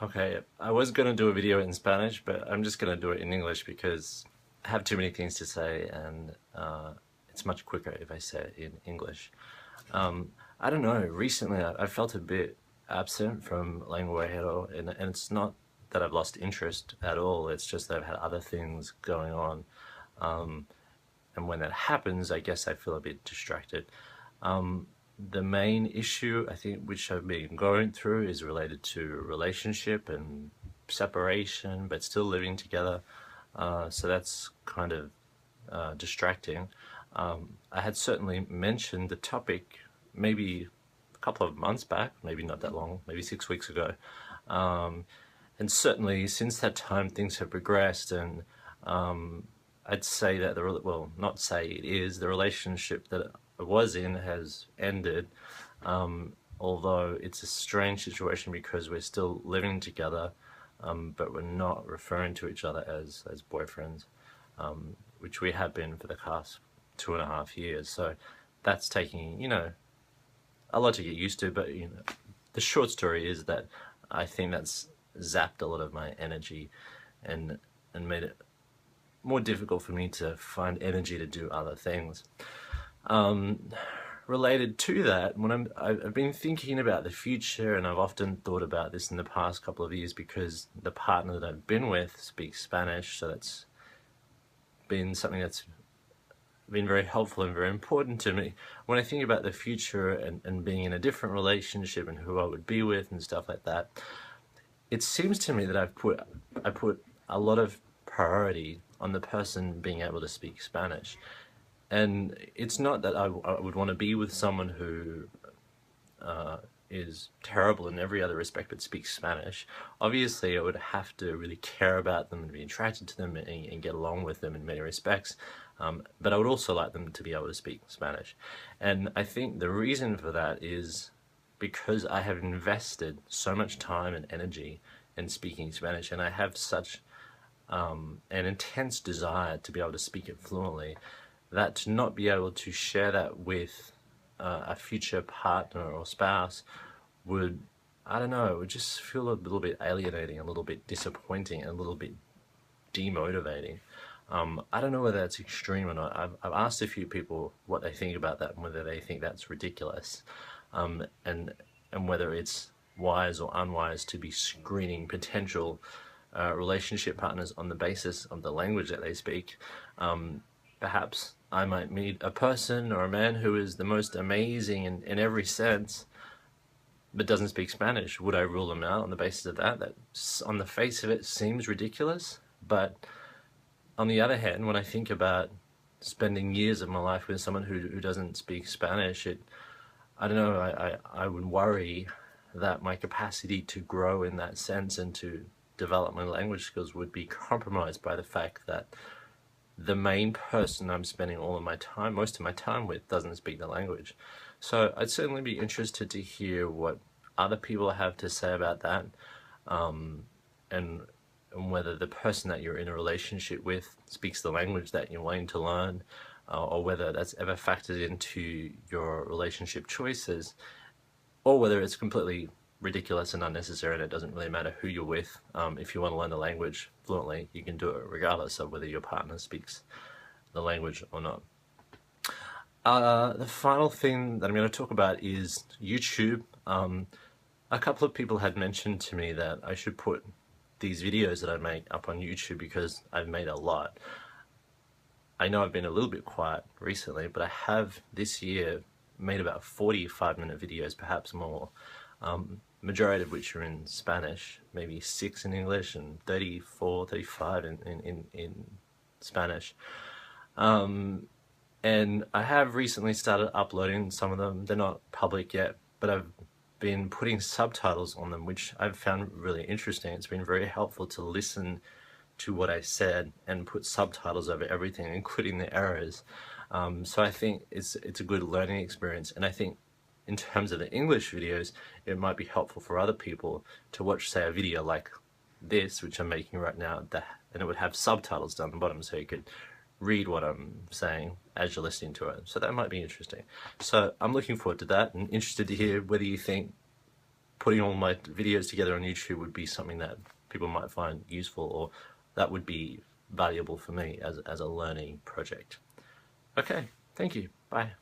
Okay, I was gonna do a video in Spanish, but I'm just gonna do it in English because I have too many things to say, and it's much quicker if I say it in English. I don't know, recently I felt a bit absent from Lenguaje, and it's not that I've lost interest at all, it's just that I've had other things going on. Um, and when that happens, I guess I feel a bit distracted. Um, the main issue, I think, which I've been going through is related to relationship and separation, but still living together. So that's kind of distracting. I had certainly mentioned the topic maybe a couple of months back, maybe not that long, maybe 6 weeks ago. Um, and certainly since that time, things have progressed, and I'd say that well, not say it is, the relationship that I was in has ended. Although it's a strange situation because we're still living together, but we're not referring to each other as boyfriends, which we have been for the past 2.5 years. So that's taking, a lot to get used to. But the short story is that I think that's zapped a lot of my energy, and made it more difficult for me to find energy to do other things. Um, Related to that, I've been thinking about the future, and I've often thought about this in the past couple of years because the partner that I've been with speaks Spanish, so that's been something that's been very helpful and very important to me. When I think about the future and being in a different relationship and who I would be with and stuff like that, it seems to me that I put a lot of priority on the person being able to speak Spanish. And it's not that I would want to be with someone who is terrible in every other respect but speaks Spanish. Obviously, I would have to really care about them and be attracted to them and get along with them in many respects. But I would also like them to be able to speak Spanish. And I think the reason for that is because I have invested so much time and energy in speaking Spanish, and I have such an intense desire to be able to speak it fluently, that to not be able to share that with a future partner or spouse would, I don't know, it would just feel a little bit alienating, a little bit disappointing, a little bit demotivating. I don't know whether that's extreme or not. I've asked a few people what they think about that and whether they think that's ridiculous, and whether it's wise or unwise to be screening potential relationship partners on the basis of the language that they speak. Perhaps I might meet a person or a man who is the most amazing in every sense, but doesn't speak Spanish. Would I rule them out on the basis of that? That, on the face of it, seems ridiculous. But on the other hand, when I think about spending years of my life with someone who doesn't speak Spanish, I don't know, I would worry that my capacity to grow in that sense and to develop my language skills would be compromised by the fact that the main person I'm spending all of my time, most of my time with, doesn't speak the language. So I'd certainly be interested to hear what other people have to say about that, and whether the person that you're in a relationship with speaks the language that you're wanting to learn, or whether that's ever factored into your relationship choices, or whether it's completely ridiculous and unnecessary and it doesn't really matter who you're with. If you want to learn the language fluently, you can do it regardless of whether your partner speaks the language or not. The final thing that I'm going to talk about is YouTube. A couple of people had mentioned to me that I should put these videos that I make up on YouTube because I've made a lot. I know I've been a little bit quiet recently, but I have this year made about 45-minute videos, perhaps more. Majority of which are in Spanish, maybe 6 in English and 34, 35 in Spanish. And I have recently started uploading some of them. They're not public yet, but I've been putting subtitles on them, which I've found really interesting. It's been very helpful to listen to what I said and put subtitles over everything, including the errors. So I think it's a good learning experience, and I think in terms of the English videos, it might be helpful for other people to watch, say, a video like this, which I'm making right now, and it would have subtitles down the bottom so you could read what I'm saying as you're listening to it. So that might be interesting. So I'm looking forward to that and interested to hear whether you think putting all my videos together on YouTube would be something that people might find useful, or that would be valuable for me as a learning project. Okay, thank you. Bye.